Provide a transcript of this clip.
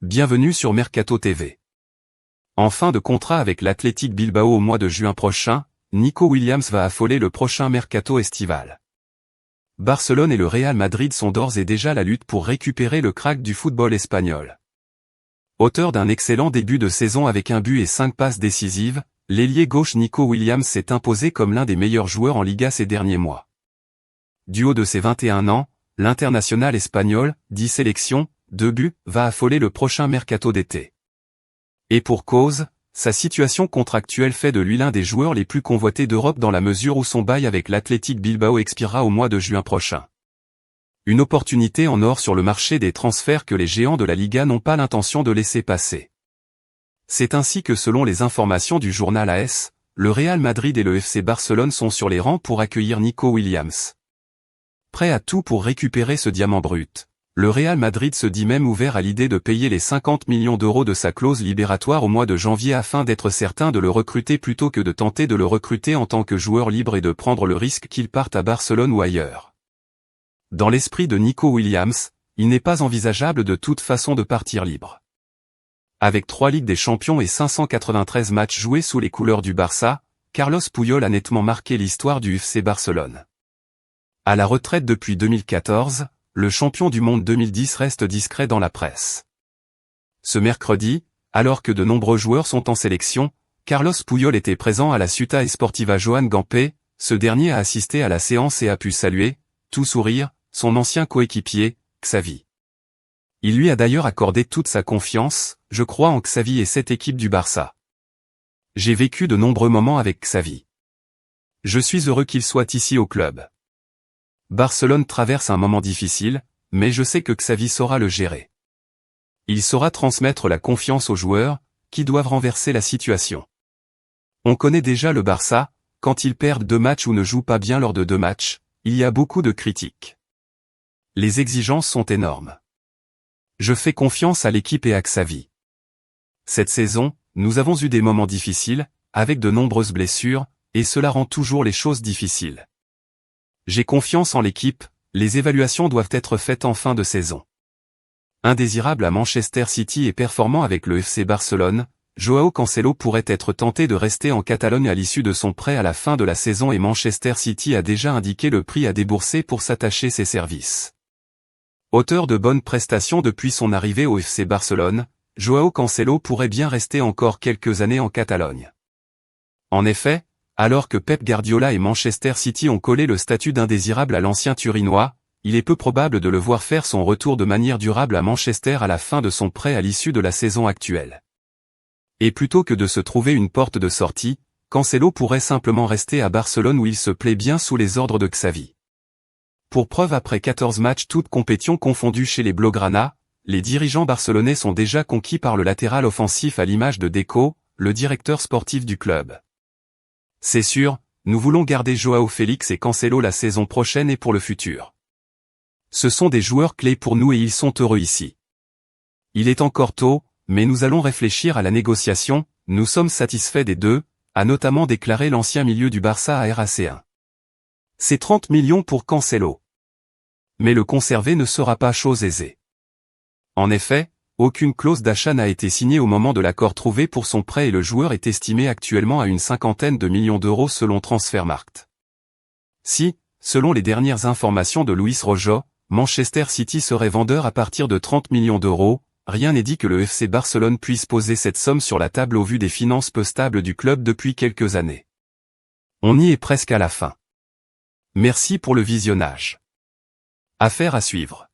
Bienvenue sur Mercato TV. En fin de contrat avec l'Athletic Bilbao au mois de juin prochain, Nico Williams va affoler le prochain mercato estival. Barcelone et le Real Madrid sont d'ores et déjà à la lutte pour récupérer le crack du football espagnol. Auteur d'un excellent début de saison avec un but et 5 passes décisives, l'ailier gauche Nico Williams s'est imposé comme l'un des meilleurs joueurs en Liga ces derniers mois. Du haut de ses 21 ans, l'international espagnol, 10 sélections, 2 buts, va affoler le prochain mercato d'été. Et pour cause, sa situation contractuelle fait de lui l'un des joueurs les plus convoités d'Europe dans la mesure où son bail avec l'Athletic Bilbao expirera au mois de juin prochain. Une opportunité en or sur le marché des transferts que les géants de la Liga n'ont pas l'intention de laisser passer. C'est ainsi que selon les informations du journal AS, le Real Madrid et le FC Barcelone sont sur les rangs pour accueillir Nico Williams. Prêt à tout pour récupérer ce diamant brut, le Real Madrid se dit même ouvert à l'idée de payer les 50 millions d'euros de sa clause libératoire au mois de janvier afin d'être certain de le recruter plutôt que de tenter de le recruter en tant que joueur libre et de prendre le risque qu'il parte à Barcelone ou ailleurs. Dans l'esprit de Nico Williams, il n'est pas envisageable de toute façon de partir libre. Avec 3 Ligues des Champions et 593 matchs joués sous les couleurs du Barça, Carlos Puyol a nettement marqué l'histoire du FC Barcelone. À la retraite depuis 2014, le champion du monde 2010 reste discret dans la presse. Ce mercredi, alors que de nombreux joueurs sont en sélection, Carlos Puyol était présent à la Ciutat Esportiva Joan Gamper, ce dernier a assisté à la séance et a pu saluer, tout sourire, son ancien coéquipier, Xavi. Il lui a d'ailleurs accordé toute sa confiance, je crois en Xavi et cette équipe du Barça. J'ai vécu de nombreux moments avec Xavi. Je suis heureux qu'il soit ici au club. Barcelone traverse un moment difficile, mais je sais que Xavi saura le gérer. Il saura transmettre la confiance aux joueurs, qui doivent renverser la situation. On connaît déjà le Barça, quand ils perdent 2 matchs ou ne jouent pas bien lors de 2 matchs, il y a beaucoup de critiques. Les exigences sont énormes. Je fais confiance à l'équipe et à Xavi. Cette saison, nous avons eu des moments difficiles, avec de nombreuses blessures, et cela rend toujours les choses difficiles. J'ai confiance en l'équipe, les évaluations doivent être faites en fin de saison. Indésirable à Manchester City et performant avec le FC Barcelone, Joao Cancelo pourrait être tenté de rester en Catalogne à l'issue de son prêt à la fin de la saison et Manchester City a déjà indiqué le prix à débourser pour s'attacher ses services. Auteur de bonnes prestations depuis son arrivée au FC Barcelone, Joao Cancelo pourrait bien rester encore quelques années en Catalogne. En effet, alors que Pep Guardiola et Manchester City ont collé le statut d'indésirable à l'ancien Turinois, il est peu probable de le voir faire son retour de manière durable à Manchester à la fin de son prêt à l'issue de la saison actuelle. Et plutôt que de se trouver une porte de sortie, Cancelo pourrait simplement rester à Barcelone où il se plaît bien sous les ordres de Xavi. Pour preuve après 14 matchs toutes compétitions confondues chez les Blaugrana, les dirigeants barcelonais sont déjà conquis par le latéral offensif à l'image de Deco, le directeur sportif du club. C'est sûr, nous voulons garder Joao Félix et Cancelo la saison prochaine et pour le futur. Ce sont des joueurs clés pour nous et ils sont heureux ici. Il est encore tôt, mais nous allons réfléchir à la négociation, nous sommes satisfaits des deux, a notamment déclaré l'ancien milieu du Barça à RAC1. C'est 30 millions pour Cancelo. Mais le conserver ne sera pas chose aisée. En effet, aucune clause d'achat n'a été signée au moment de l'accord trouvé pour son prêt et le joueur est estimé actuellement à une 50aine de millions d'euros selon Transfermarkt. Si, selon les dernières informations de Luis Rojo, Manchester City serait vendeur à partir de 30 millions d'euros, rien n'est dit que le FC Barcelone puisse poser cette somme sur la table au vu des finances peu stables du club depuis quelques années. On y est presque à la fin. Merci pour le visionnage. Affaire à suivre.